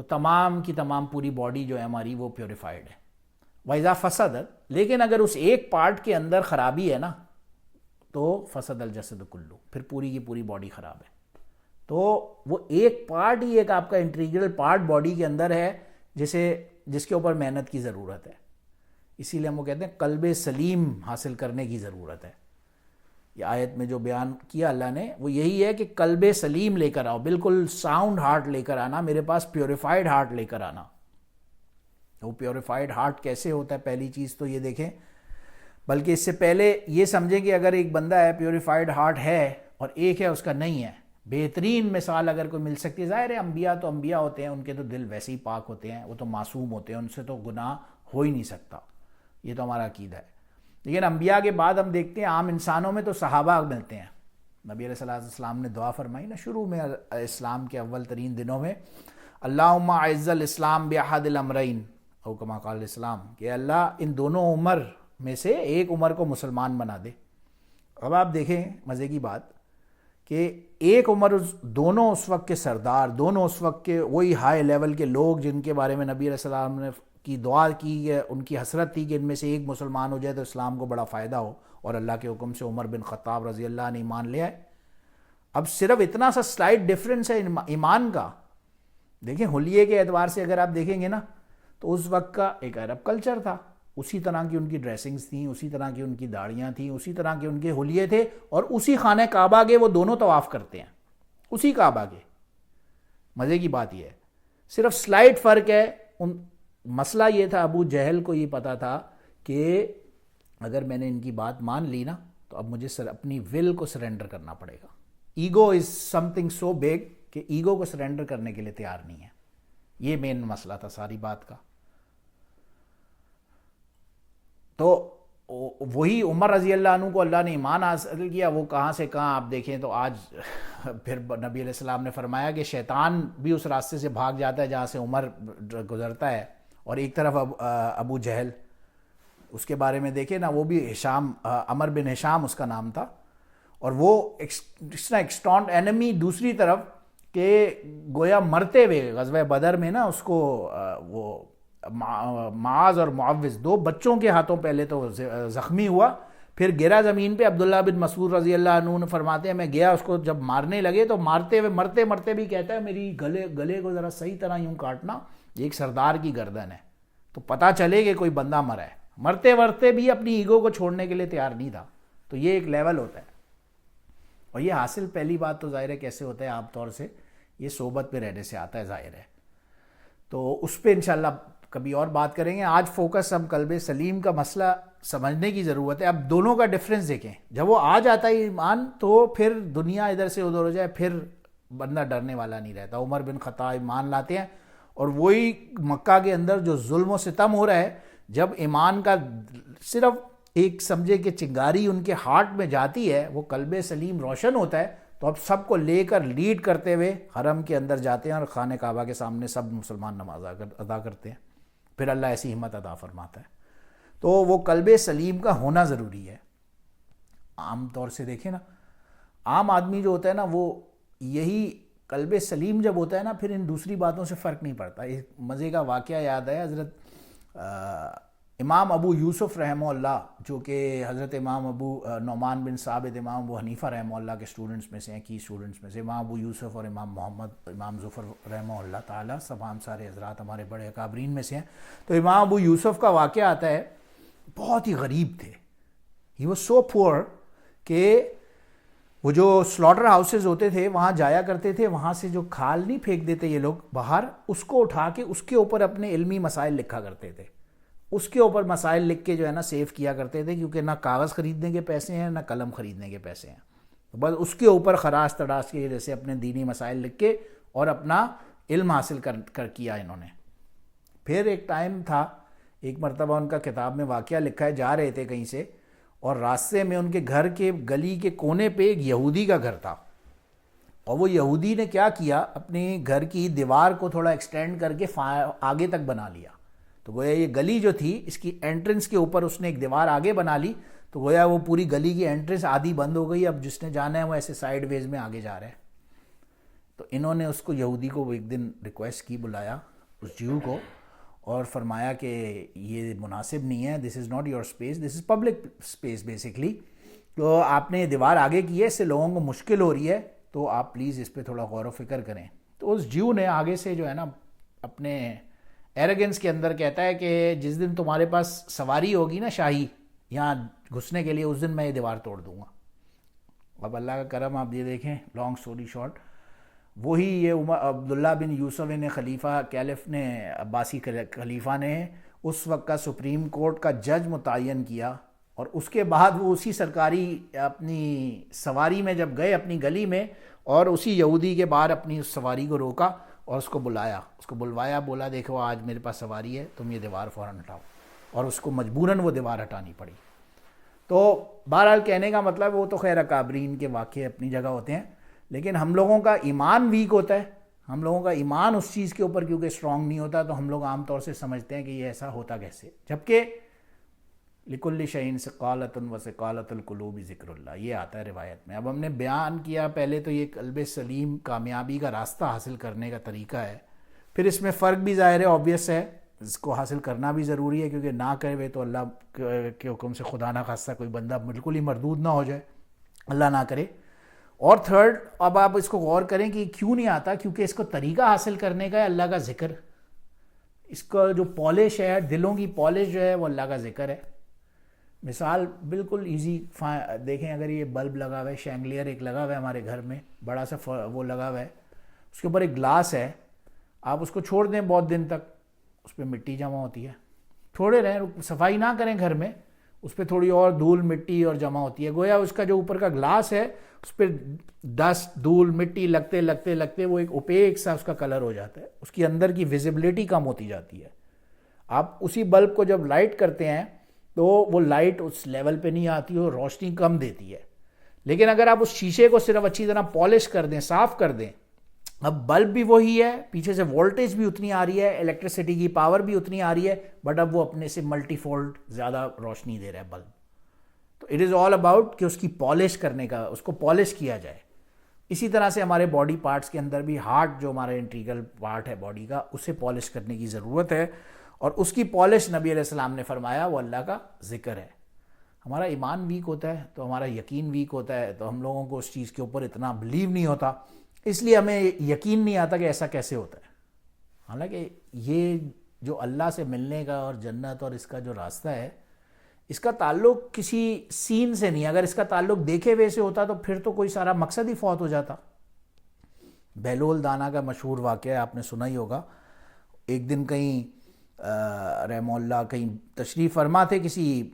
تو تمام کی تمام پوری باڈی جو ہے ہماری وہ پیوریفائڈ ہے. وَإِذَا فَسَدَ، لیکن اگر اس ایک پارٹ کے اندر خرابی ہے نا تو فسد الجسد کلو، پھر پوری کی پوری باڈی خراب ہے. تو وہ ایک پارٹ ہی ایک آپ کا انٹیگرل پارٹ باڈی کے اندر ہے جس کے اوپر محنت کی ضرورت ہے. اسی لیے ہم وہ کہتے ہیں قلب سلیم حاصل کرنے کی ضرورت ہے. یہ آیت میں جو بیان کیا اللہ نے وہ یہی ہے کہ قلب سلیم لے کر آؤ، بالکل ساؤنڈ ہارٹ لے کر آنا، میرے پاس پیوریفائڈ ہارٹ لے کر آنا. وہ پیوریفائڈ ہارٹ کیسے ہوتا ہے؟ پہلی چیز تو یہ دیکھیں، بلکہ اس سے پہلے یہ سمجھیں کہ اگر ایک بندہ ہے پیوریفائڈ ہارٹ ہے اور ایک ہے اس کا نہیں ہے، بہترین مثال اگر کوئی مل سکتی ہے، ظاہر ہے انبیاء تو انبیاء ہوتے ہیں، ان کے تو دل ویسے ہی پاک ہوتے ہیں، وہ تو معصوم ہوتے ہیں، ان سے تو گناہ ہو ہی نہیں سکتا، یہ تو ہمارا عقیدہ ہے. لیکن انبیاء کے بعد ہم دیکھتے ہیں عام انسانوں میں تو صحابہ ملتے ہیں. نبی علیہ الصلوۃ والسلام نے دعا فرمائی نا شروع میں اسلام کے اول ترین دنوں میں، اللہم اعز الاسلام باحد الامرین، او کما قال الاسلام، کہ اللہ ان دونوں عمر میں سے ایک عمر کو مسلمان بنا دے. اب آپ دیکھیں مزے کی بات کہ ایک عمر دونوں اس وقت کے سردار، دونوں اس وقت کے وہی ہائی لیول کے لوگ جن کے بارے میں نبی علیہ السلام نے کی دعا کی ہے، ان کی حسرت تھی کہ ان میں سے ایک مسلمان ہو جائے تو اسلام کو بڑا فائدہ ہو، اور اللہ کے حکم سے عمر بن خطاب رضی اللہ عنہ ایمان لے آئے. اب صرف اتنا سا سلائٹ ڈیفرنس ہے ایمان کا. دیکھیں حلیے کے اعتبار سے اگر آپ دیکھیں گے نا تو اس وقت کا ایک عرب کلچر تھا، اسی طرح کی ان کی ڈریسنگز تھیں، اسی طرح کی ان کی داڑیاں تھیں، اسی طرح کے ان کے حلیے تھے، اور اسی خانہ کعبہ کے وہ دونوں طواف کرتے ہیں، اسی کعبہ کے. مزے کی بات یہ ہے صرف سلائٹ فرق ہے. مسئلہ یہ تھا ابو جہل کو یہ پتا تھا کہ اگر میں نے ان کی بات مان لی نا تو اب مجھے اپنی ول کو سرنڈر کرنا پڑے گا. Ego is some thing so big کہ ایگو کو سرنڈر کرنے کے لیے تیار نہیں ہے. یہ مین مسئلہ تھا ساری بات کا. تو وہی عمر رضی اللہ عنہ کو اللہ نے ایمان حاصل کیا، وہ کہاں سے کہاں آپ دیکھیں تو آج پھر نبی علیہ السلام نے فرمایا کہ شیطان بھی اس راستے سے بھاگ جاتا ہے جہاں سے عمر گزرتا ہے. اور ایک طرف ابو جہل، اس کے بارے میں دیکھیں نا، وہ بھی ہشام، عمر بن ہشام اس کا نام تھا، اور وہ ایکسٹانٹ اینمی دوسری طرف کہ گویا مرتے ہوئے غزوہ بدر میں نا اس کو وہ معاذ اور معوذ دو بچوں کے ہاتھوں پہلے تو زخمی ہوا، پھر گرا زمین پہ. عبداللہ بن مسعود رضی اللہ عنہ فرماتے ہیں میں گیا اس کو جب مارنے لگے تو مارتے ہوئے مرتے مرتے بھی کہتا ہے میری گلے کو ذرا صحیح طرح یوں کاٹنا، یہ ایک سردار کی گردن ہے تو پتہ چلے کہ کوئی بندہ مرا ہے. مرتے مرتے بھی اپنی ایگو کو چھوڑنے کے لیے تیار نہیں تھا. تو یہ ایک لیول ہوتا ہے، اور یہ حاصل پہلی بات تو ظاہر ہے کیسے ہوتا ہے، عام طور سے یہ صحبت پہ رہنے سے آتا ہے، ظاہر ہے. تو اس پہ انشاءاللہ کبھی اور بات کریں گے. آج فوکس ہم قلب سلیم کا مسئلہ سمجھنے کی ضرورت ہے. اب دونوں کا ڈفرنس دیکھیں، جب وہ آ جاتا ہے ایمان تو پھر دنیا ادھر سے ادھر ہو جائے پھر بندہ ڈرنے والا نہیں رہتا. عمر بن خطاب ایمان لاتے ہیں، اور وہی مکہ کے اندر جو ظلم و ستم ہو رہا ہے، جب ایمان کا صرف ایک سمجھے کہ چنگاری ان کے ہارٹ میں جاتی ہے، وہ قلب سلیم روشن ہوتا ہے، تو اب سب کو لے کر لیڈ کرتے ہوئے حرم کے اندر جاتے ہیں اور خانہ کعبہ کے سامنے سب مسلمان نماز ادا کرتے ہیں. پھر اللہ ایسی ہمت عطا فرماتا ہے. تو وہ قلب سلیم کا ہونا ضروری ہے. عام طور سے دیکھیں نا، عام آدمی جو ہوتا ہے نا وہ یہی قلب سلیم جب ہوتا ہے نا پھر ان دوسری باتوں سے فرق نہیں پڑتا. ایک مزے کا واقعہ یاد ہے، حضرت امام ابو یوسف رحمہ اللہ، جو کہ حضرت امام ابو نعمان بن ثابت، امام ابو حنیفہ رحمہ اللہ کے اسٹوڈنٹس میں سے ہیں، کی اسٹوڈنٹس میں سے. امام ابو یوسف اور امام محمد، امام ظفر رحمہ اللہ تعالیٰ، تمام سارے حضرات ہمارے بڑے اکابرین میں سے ہیں. تو امام ابو یوسف کا واقعہ آتا ہے، بہت ہی غریب تھے. ہی واز سو پور کہ وہ جو سلاٹر ہاؤسز ہوتے تھے وہاں جایا کرتے تھے، وہاں سے جو کھال نہیں پھینک دیتے یہ لوگ باہر، اس کو اٹھا کے اس کے اوپر اپنے علمی مسائل لکھا کرتے تھے. اس کے اوپر مسائل لکھ کے جو ہے نا سیو کیا کرتے تھے، کیونکہ نہ کاغذ خریدنے کے پیسے ہیں نہ قلم خریدنے کے پیسے ہیں. بس اس کے اوپر خراش تڑاش کے جیسے اپنے دینی مسائل لکھ کے اور اپنا علم حاصل کر کیا انہوں نے. پھر ایک ٹائم تھا، ایک مرتبہ ان کا کتاب میں واقعہ لکھا ہے، جا رہے تھے کہیں سے اور راستے میں ان کے گھر کے گلی کے کونے پہ ایک یہودی کا گھر تھا، اور وہ یہودی نے کیا کیا، اپنے گھر کی دیوار کو تھوڑا ایکسٹینڈ کر کے آگے تک بنا لیا. تو گویا یہ گلی جو تھی اس کی انٹرنس کے اوپر اس نے ایک دیوار آگے بنا لی، تو گویا وہ پوری گلی کی انٹرنس آدھی بند ہو گئی. اب جس نے جانا ہے وہ ایسے سائیڈ ویز میں آگے جا رہا ہے. تو انہوں نے اس کو، یہودی کو، وہ ایک دن ریکویسٹ کی، بلایا اس جیو کو اور فرمایا کہ یہ مناسب نہیں ہے, this is not your space, this is public space basically, تو آپ نے دیوار آگے کی ہے, اس سے لوگوں کو مشکل ہو رہی ہے, تو آپ پلیز اس پہ تھوڑا غور و فکر کریں. تو اس جیو نے آگے سے جو ہے نا اپنے ایروگنس کے اندر کہتا ہے کہ جس دن تمہارے پاس سواری ہوگی نا شاہی یہاں گھسنے کے لیے, اس دن میں یہ دیوار توڑ دوں گا. اب اللہ کا کرم آپ یہ دیکھیں, لانگ سٹوری شارٹ, وہی یہ عبداللہ بن یوسف نے خلیفہ کیلف نے عباسی خلیفہ نے اس وقت کا سپریم کورٹ کا جج متعین کیا, اور اس کے بعد وہ اسی سرکاری اپنی سواری میں جب گئے اپنی گلی میں, اور اسی یہودی کے باہر اپنی اس سواری کو روکا اور اس کو بلایا, اس کو بلوایا, بولا دیکھو آج میرے پاس سواری ہے, تم یہ دیوار فوراً ہٹاؤ, اور اس کو مجبوراً وہ دیوار ہٹانی پڑی. تو بہرحال کہنے کا مطلب وہ تو خیر اکابرین کے واقعے اپنی جگہ ہوتے ہیں, لیکن ہم لوگوں کا ایمان ویک ہوتا ہے, ہم لوگوں کا ایمان اس چیز کے اوپر کیونکہ اسٹرانگ نہیں ہوتا, تو ہم لوگ عام طور سے سمجھتے ہیں کہ یہ ایسا ہوتا کیسے, جبکہ لکل شعین ثقالۃ و ثقالۃ القلوب ذکر اللہ, یہ آتا ہے روایت میں. اب ہم نے بیان کیا پہلے تو یہ قلب سلیم کامیابی کا راستہ حاصل کرنے کا طریقہ ہے, پھر اس میں فرق بھی ظاہر ہے, آبویس ہے, اس کو حاصل کرنا بھی ضروری ہے, کیونکہ نہ کرے تو اللہ کے حکم سے خدا نہ خواستہ کوئی بندہ بالکل ہی مردود نہ ہو جائے, اللہ نہ کرے. اور تھرڈ, اب آپ اس کو غور کریں کہ کیوں نہیں آتا, کیونکہ اس کو طریقہ حاصل کرنے کا ہے اللہ کا ذکر, اس کا جو پالش ہے, دلوں کی پالش جو ہے وہ اللہ کا ذکر ہے. مثال بالکل ایزی دیکھیں, اگر یہ بلب لگا ہوا ہے, شینگلیئر ایک لگا ہوا ہے ہمارے گھر میں, بڑا سا وہ لگا ہوا ہے, اس کے اوپر ایک گلاس ہے, آپ اس کو چھوڑ دیں بہت دن تک, اس پہ مٹی جمع ہوتی ہے, چھوڑے رہیں, صفائی نہ کریں گھر میں, اس پہ تھوڑی اور دھول مٹی اور جمع ہوتی ہے, گویا اس کا جو اوپر کا گلاس ہے اس پہ ڈسٹ دھول مٹی لگتے لگتے لگتے وہ ایک اوپیک سا اس کا کلر ہو جاتا ہے, اس کی اندر کی ویزیبلٹی کم ہوتی جاتی ہے. آپ اسی بلب کو جب لائٹ کرتے ہیں تو وہ لائٹ اس لیول پہ نہیں آتی اور روشنی کم دیتی ہے, لیکن اگر آپ اس شیشے کو صرف اچھی طرح پالش کر دیں, صاف کر دیں, اب بلب بھی وہی ہے, پیچھے سے وولٹیج بھی اتنی آ رہی ہے, الیکٹریسٹی کی پاور بھی اتنی آ رہی ہے, بٹ اب وہ اپنے سے ملٹی فولڈ زیادہ روشنی دے رہا ہے بلب. تو اٹ از آل اباؤٹ کہ اس کی پالش کرنے کا, اس کو پالش کیا جائے. اسی طرح سے ہمارے باڈی پارٹس کے اندر بھی ہارٹ جو ہمارا انٹیگرل پارٹ ہے باڈی کا, اسے پالش کرنے کی ضرورت ہے, اور اس کی پالش نبی علیہ السلام نے فرمایا وہ اللہ کا ذکر ہے. ہمارا ایمان ویک ہوتا ہے تو ہمارا یقین ویک ہوتا ہے, تو ہم لوگوں کو اس چیز کے اوپر اتنا بلیو نہیں ہوتا, اس لیے ہمیں یقین نہیں آتا کہ ایسا کیسے ہوتا ہے. حالانکہ یہ جو اللہ سے ملنے کا اور جنت اور اس کا جو راستہ ہے, اس کا تعلق کسی سین سے نہیں. اگر اس کا تعلق دیکھے ہوئے سے ہوتا تو پھر تو کوئی سارا مقصد ہی فوت ہو جاتا. بہلول دانا کا مشہور واقعہ آپ نے سنا ہی ہوگا. ایک دن کہیں رحمہ اللہ کہیں تشریف فرما تھے, کسی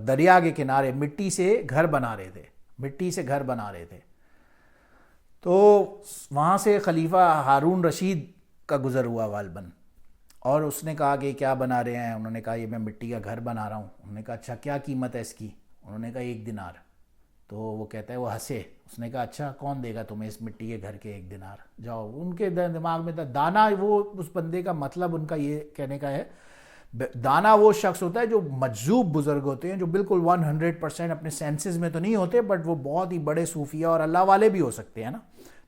دریا کے کنارے مٹی سے گھر بنا رہے تھے, تو وہاں سے خلیفہ ہارون رشید کا گزر ہوا غالباً, اور اس نے کہا کہ کیا بنا رہے ہیں؟ انہوں نے کہا یہ میں مٹی کا گھر بنا رہا ہوں. انہوں نے کہا اچھا کیا قیمت ہے اس کی؟ انہوں نے کہا 1 دینار. تو وہ کہتا ہے, وہ ہنسے, اس نے کہا اچھا کون دے گا تمہیں اس مٹی کے گھر کے 1 دینار؟ جاؤ. ان کے دماغ میں تھا دانا, وہ اس بندے کا مطلب ان کا یہ کہنے کا ہے, دانا وہ شخص ہوتا ہے جو مجذوب بزرگ ہوتے ہیں, جو بالکل 100% اپنے سینسز میں تو نہیں ہوتے, بٹ وہ بہت ہی بڑے صوفیہ اور اللہ والے بھی ہو سکتے ہیں نا.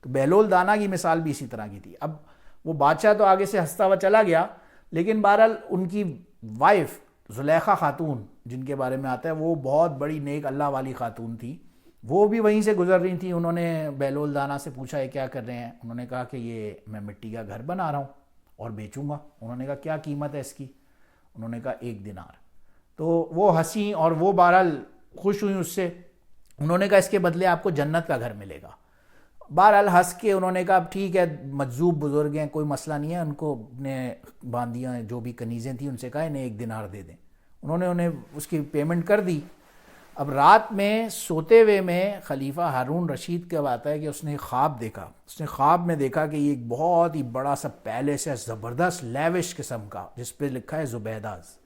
تو بہلول دانا کی مثال بھی اسی طرح کی تھی. اب وہ بادشاہ تو آگے سے ہنستا ہوا چلا گیا, لیکن بہرحال ان کی وائف زلیخا خاتون جن کے بارے میں آتا ہے, وہ بہت بڑی نیک اللہ والی خاتون تھی, وہ بھی وہیں سے گزر رہی تھیں. انہوں نے بہلول دانا سے پوچھا یہ کیا کر رہے ہیں؟ انہوں نے کہا کہ یہ میں مٹی کا گھر بنا رہا ہوں اور بیچوں گا. انہوں نے کہا کیا قیمت ہے اس کی؟ انہوں نے کہا 1 دینار. تو وہ ہنسی اور وہ بہرحال خوش ہوئی اس سے. انہوں نے کہا اس کے بدلے آپ کو جنت کا گھر ملے گا. بہرحال ہنس کے انہوں نے کہا ٹھیک ہے, مجذوب بزرگ ہیں, کوئی مسئلہ نہیں ہے. ان کو اپنے باندیاں جو بھی کنیزیں تھیں ان سے کہا انہیں 1 دینار دے دیں. انہیں اس کی پیمنٹ کر دی. اب رات میں سوتے ہوئے میں خلیفہ ہارون رشید کا آتا ہے کہ اس نے خواب دیکھا. اس نے خواب میں دیکھا کہ یہ ایک بہت ہی بڑا سا پیلس ہے, زبردست لیوش قسم کا, جس پہ لکھا ہے زبیداز.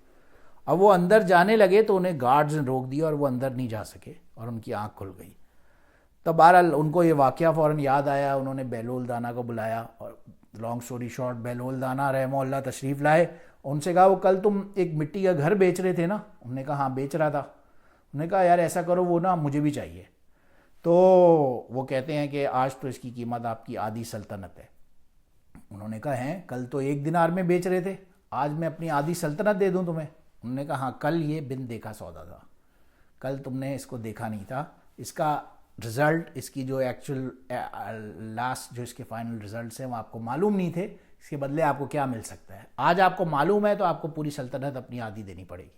اب وہ اندر جانے لگے تو انہیں گارڈز نے روک دیا اور وہ اندر نہیں جا سکے, اور ان کی آنکھ کھل گئی. تب بہرحال ان کو یہ واقعہ فوراً یاد آیا. انہوں نے بہلول دانا کو بلایا, اور لانگ سٹوری شارٹ, بہلول دانا رحمہ اللہ تشریف لائے. ان سے کہا وہ کل تم ایک مٹی کا گھر بیچ رہے تھے نا؟ انہوں نے کہا ہاں بیچ رہا تھا. انہوں نے کہا یار ایسا کرو, وہ نا مجھے بھی چاہیے. تو وہ کہتے ہیں کہ آج تو اس کی قیمت آپ کی آدھی سلطنت ہے. انہوں نے کہا ہیں کل تو 1 دینار میں بیچ رہے تھے, آج میں اپنی آدھی سلطنت دے دوں تمہیں. انہوں نے کہا ہاں کل یہ بن دیکھا سودا تھا, کل تم نے اس کو دیکھا نہیں تھا, اس کا رزلٹ, اس کی جو ایکچوئل لاسٹ جو اس کے فائنل رزلٹس ہیں وہ آپ کو معلوم نہیں تھے, اس کے بدلے آپ کو کیا مل سکتا ہے. آج آپ کو معلوم ہے تو آپ کو پوری سلطنت اپنی آدھی دینی پڑے گی.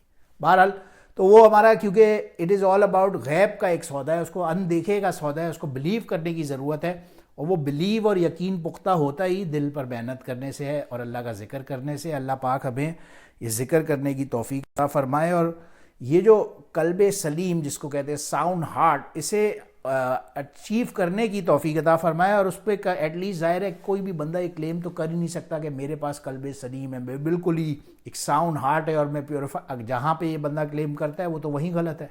بہرحال تو وہ ہمارا, کیونکہ اٹ از آل اباؤٹ غیب کا ایک سودا ہے, اس کو اندیکھے کا سودا ہے, اس کو بلیو کرنے کی ضرورت ہے, اور وہ بلیو اور یقین پختہ ہوتا ہی دل پر محنت کرنے سے ہے اور اللہ کا ذکر کرنے سے. اللہ پاک ہمیں یہ ذکر کرنے کی توفیق عطا فرمائے, اور یہ جو قلب سلیم جس کو کہتے ہیں ساؤنڈ ہارٹ, اسے اچیو کرنے کی توفیق عطا فرمائے. اور اس پہ ایٹ لیسٹ ظاہر ہے کوئی بھی بندہ یہ کلیم تو کر ہی نہیں سکتا کہ میرے پاس قلب سلیم ہے, میں بالکل ہی ایک ساؤنڈ ہارٹ ہے اور میں پیوریفائی. جہاں پہ یہ بندہ کلیم کرتا ہے وہ تو وہیں غلط ہے.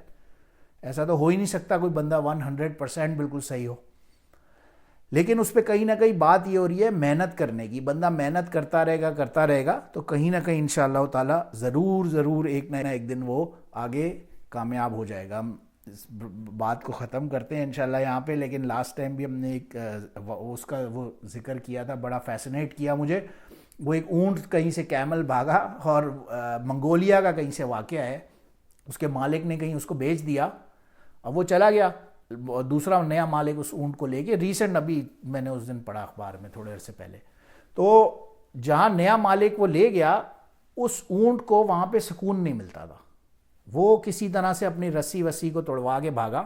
ایسا تو ہو ہی نہیں سکتا کوئی بندہ 100% بالکل صحیح ہو. لیکن اس پہ کہیں نہ کہیں بات یہ ہو رہی ہے محنت کرنے کی. بندہ محنت کرتا رہے گا تو کہیں نہ کہیں انشاءاللہ تعالی ضرور ایک نہ ایک دن وہ آگے کامیاب ہو جائے گا. ہم اس بات کو ختم کرتے ہیں انشاءاللہ یہاں پہ, لیکن لاسٹ ٹائم بھی ہم نے ایک اس کا وہ ذکر کیا تھا, بڑا فیسنیٹ کیا مجھے. وہ ایک اونٹ کہیں سے کیمل بھاگا اور منگولیا کا کہیں سے واقعہ ہے, اس کے مالک نے کہیں اس کو بیچ دیا, اب وہ چلا گیا, دوسرا نیا مالک اس اونٹ کو لے کے, ریسنٹ ابھی میں نے اس دن پڑھا اخبار میں تھوڑے عرصے پہلے, تو جہاں نیا مالک وہ لے گیا اس اونٹ کو وہاں پہ سکون نہیں ملتا تھا. وہ کسی طرح سے اپنی رسی وسی کو توڑوا کے بھاگا,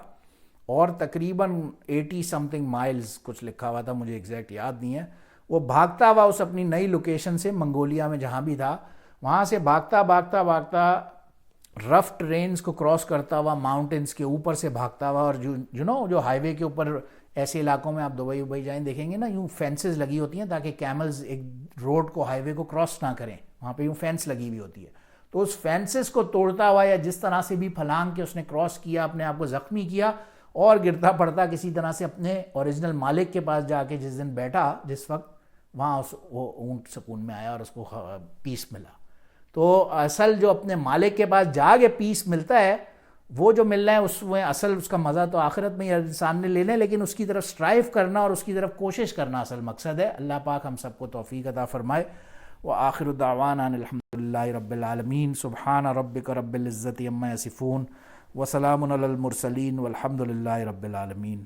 اور تقریباً 80 سمتھنگ مائلز کچھ لکھا ہوا تھا, مجھے ایگزیکٹ یاد نہیں ہے, وہ بھاگتا ہوا اس اپنی نئی لوکیشن سے, منگولیا میں جہاں بھی تھا وہاں سے بھاگتا رف ٹرینز کو کراس کرتا ہوا, ماؤنٹینز کے اوپر سے بھاگتا ہوا, اور جو ہائی وے کے اوپر ایسے علاقوں میں آپ دبئی جائیں دیکھیں گے نا, یوں فینسز لگی ہوتی ہیں تاکہ کیملز ایک روڈ کو ہائی وے کو کراس نہ کریں, وہاں پہ یوں فینس لگی ہوئی ہوتی ہے. تو اس فینسز کو توڑتا ہوا یا جس طرح سے بھی پھلانگ کے اس نے کراس کیا, اپنے آپ کو زخمی کیا, اور گرتا پڑتا کسی طرح سے اپنے اوریجنل مالک کے پاس جا کے جس دن بیٹھا, جس وقت وہاں وہ اونٹ سکون میں آیا اور اس کو پیس ملا. تو اصل جو اپنے مالک کے پاس جا کے پیس ملتا ہے, وہ جو ملنا ہے اس میں اصل اس کا مزہ تو آخرت میں انسان نے لینا ہے, لیکن اس کی طرف اسٹرائیو کرنا اور اس کی طرف کوشش کرنا اصل مقصد ہے. اللہ پاک ہم سب کو توفیق عطا فرمائے. وآخر دعوانا الحمد للہ رب العالمین. سبحان ربک رب العزت عما یصفون وسلام علی المرسلین والحمد للہ رب العالمین.